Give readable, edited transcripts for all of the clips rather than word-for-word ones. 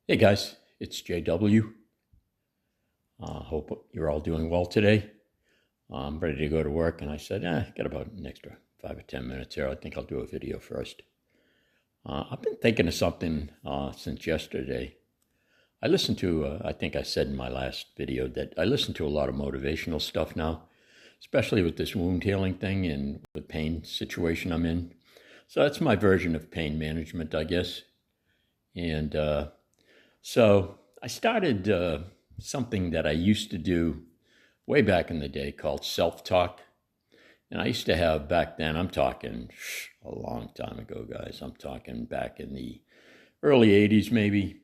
Hey guys, it's JW. Hope you're all doing well today. I'm ready to go to work, and I said, got about an extra 5 or 10 minutes here. I think I'll do a video first. I've been thinking of something since yesterday. I listen to, I think I said in my last video that I listen to a lot of motivational stuff now, especially with this wound healing thing and the pain situation I'm in. So that's my version of pain management, I guess. And so I started something that I used to do way back in the day called self-talk. And I used to have back then, I'm talking a long time ago, guys. I'm talking back in the early 80s, maybe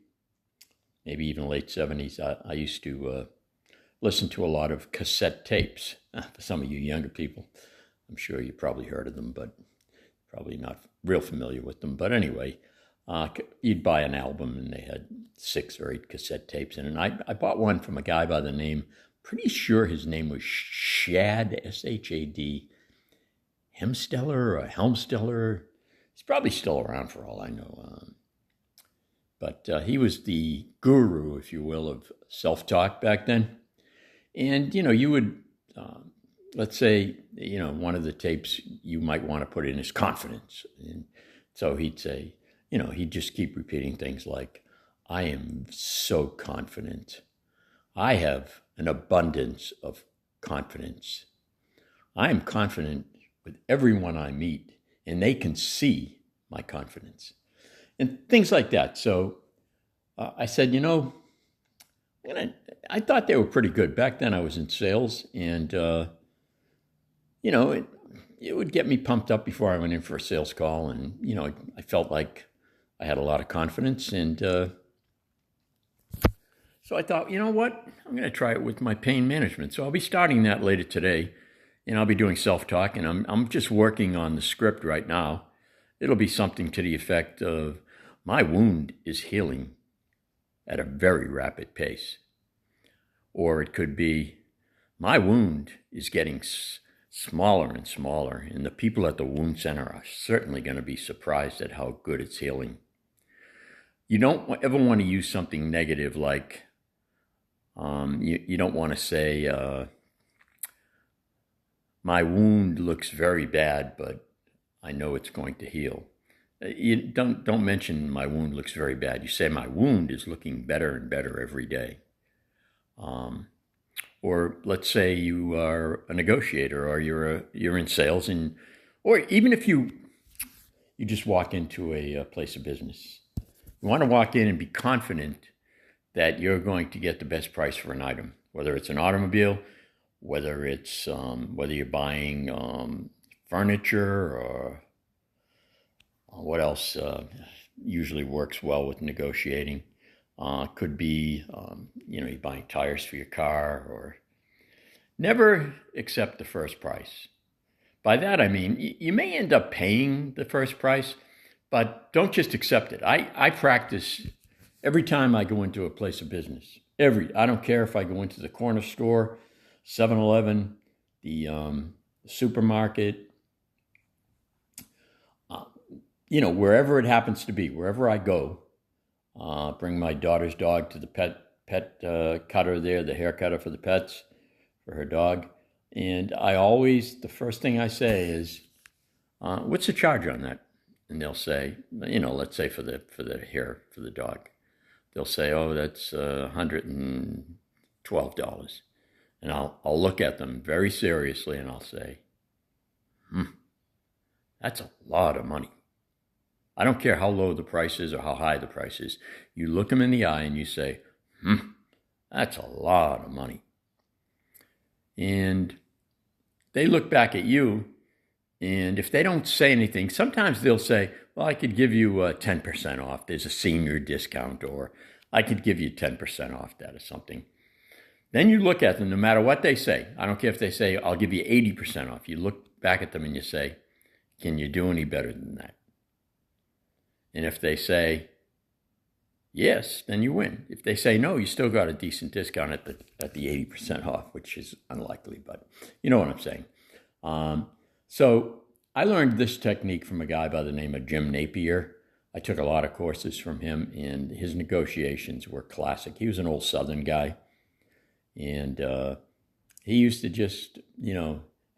even late 70s. I used to listen to a lot of cassette tapes. For some of you younger people, I'm sure you probably heard of them, but probably not real familiar with them. But anyway, you'd buy an album and they had 6 or 8 cassette tapes in it. And I bought one from a guy by the name, pretty sure his name was Shad, S-H-A-D, Hemsteller or Helmsteller. He's probably still around for all I know. But he was the guru, if you will, of self-talk back then. And, you would, let's say, one of the tapes you might want to put in is confidence. And so he'd say, he'd just keep repeating things like, I am so confident. I have an abundance of confidence. I am confident with everyone I meet, and they can see my confidence. And things like that. So I said, I thought they were pretty good. Back then I was in sales, and, it would get me pumped up before I went in for a sales call. And, I felt like I had a lot of confidence. And so I thought, you know what? I'm going to try it with my pain management. So I'll be starting that later today. And I'll be doing self-talk. And I'm just working on the script right now. It'll be something to the effect of, my wound is healing at a very rapid pace. Or it could be, my wound is getting smaller and smaller, and the people at the wound center are certainly going to be surprised at how good it's healing. You don't ever want to use something negative like, you don't want to say, my wound looks very bad, but I know it's going to heal. You don't mention my wound looks very bad. You say my wound is looking better and better every day. Or let's say you are a negotiator, or you're in sales, or even if you just walk into a place of business, you want to walk in and be confident that you're going to get the best price for an item, whether it's an automobile, whether you're buying furniture, or what else usually works well with negotiating. Could be, you're buying tires for your car, or never accept the first price. By that, I mean, you may end up paying the first price, but don't just accept it. I practice every time I go into a place of business. I don't care if I go into the corner store, 7-Eleven, the supermarket, wherever it happens to be, wherever I go. Bring my daughter's dog to the pet cutter there, the hair cutter for the pets, for her dog. And the first thing I say is, what's the charge on that? And they'll say, let's say for the hair for the dog, they'll say, oh, that's $112. And I'll look at them very seriously and I'll say, that's a lot of money. I don't care how low the price is or how high the price is. You look them in the eye and you say, that's a lot of money. And they look back at you, and if they don't say anything, sometimes they'll say, well, I could give you 10% off. There's a senior discount, or I could give you 10% off that or something. Then you look at them, no matter what they say. I don't care if they say, I'll give you 80% off. You look back at them and you say, can you do any better than that? And if they say yes, then you win. If they say no, you still got a decent discount at the 80% off, which is unlikely, but you know what I'm saying. So I learned this technique from a guy by the name of Jim Napier. I took a lot of courses from him, and his negotiations were classic. He was an old Southern guy, and he used to just,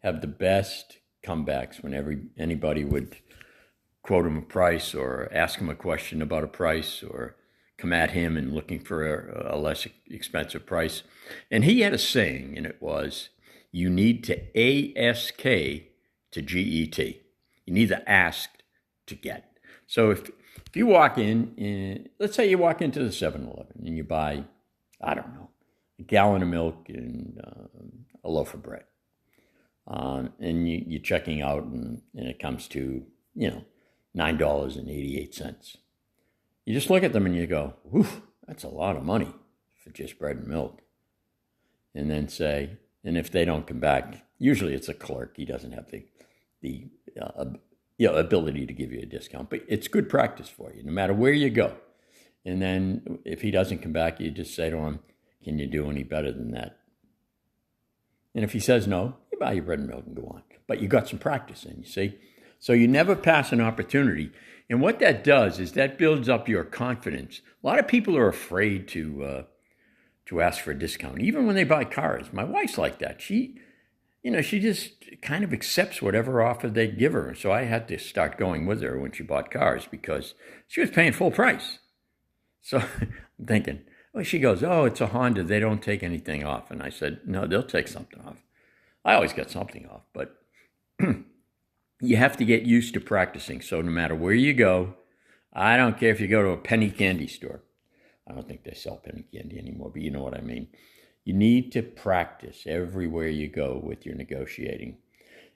have the best comebacks whenever anybody would quote him a price or ask him a question about a price or come at him and looking for a less expensive price. And he had a saying, and it was, you need to ASK to GET. You need to ask to get. So if you walk in, let's say you walk into the 7-Eleven and you buy, I don't know, a gallon of milk and a loaf of bread. And you're checking out and it comes to, $9.88. You just look at them and you go, whew, that's a lot of money for just bread and milk. And then say, and if they don't come back, usually it's a clerk. He doesn't have the ability to give you a discount. But it's good practice for you, no matter where you go. And then if he doesn't come back, you just say to him, can you do any better than that? And if he says no, you buy your bread and milk and go on. But you got some practice in, you see? So you never pass an opportunity. And what that does is that builds up your confidence. A lot of people are afraid to ask for a discount, even when they buy cars. My wife's like that. She just kind of accepts whatever offer they give her. So I had to start going with her when she bought cars because she was paying full price. So I'm thinking, she goes, it's a Honda. They don't take anything off. And I said, no, they'll take something off. I always get something off, but you have to get used to practicing. So no matter where you go, I don't care if you go to a penny candy store. I don't think they sell penny candy anymore, but you know what I mean. You need to practice everywhere you go with your negotiating.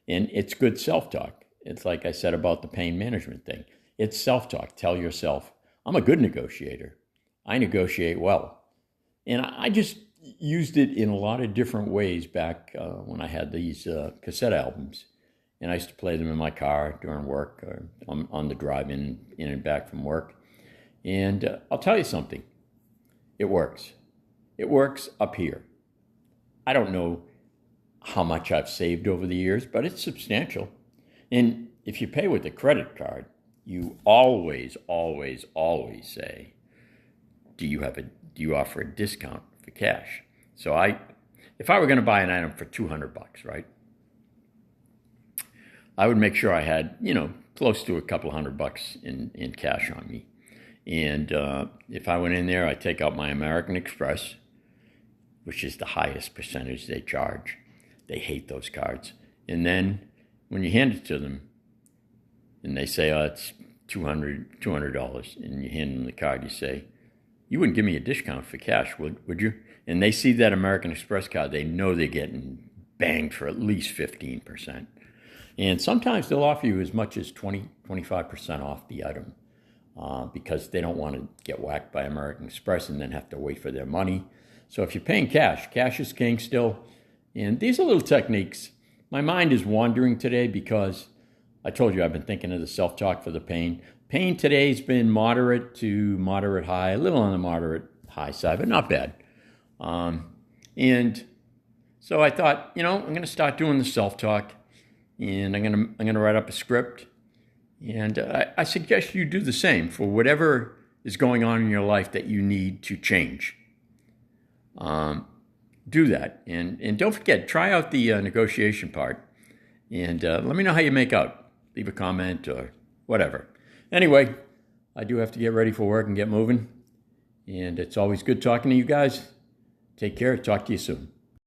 And it's good self-talk. It's like I said about the pain management thing. It's self-talk. Tell yourself, I'm a good negotiator. I negotiate well. And I just used it in a lot of different ways back when I had these cassette albums. And I used to play them in my car during work or on the drive in and back from work. And I'll tell you something. It works. It works up here. I don't know how much I've saved over the years, but it's substantial. And if you pay with a credit card, you always, always, always say, do you offer a discount for cash? So if I were going to buy an item for $200, right? I would make sure I had, close to a couple $100 in cash on me. And if I went in there, I'd take out my American Express, which is the highest percentage they charge. They hate those cards. And then when you hand it to them, and they say, it's $200, and you hand them the card, you say, you wouldn't give me a discount for cash, would you? And they see that American Express card, they know they're getting banged for at least 15%. And sometimes they'll offer you as much as 25% off the item because they don't want to get whacked by American Express and then have to wait for their money. So if you're paying cash is king still. And these are little techniques. My mind is wandering today because I told you I've been thinking of the self-talk for the pain. Pain today's been moderate to moderate high, a little on the moderate high side, but not bad. And so I thought, I'm going to start doing the self-talk. And I'm gonna write up a script, and I suggest you do the same for whatever is going on in your life that you need to change. Do that, and don't forget, try out the negotiation part, and let me know how you make out. Leave a comment or whatever. Anyway, I do have to get ready for work and get moving, and it's always good talking to you guys. Take care. Talk to you soon.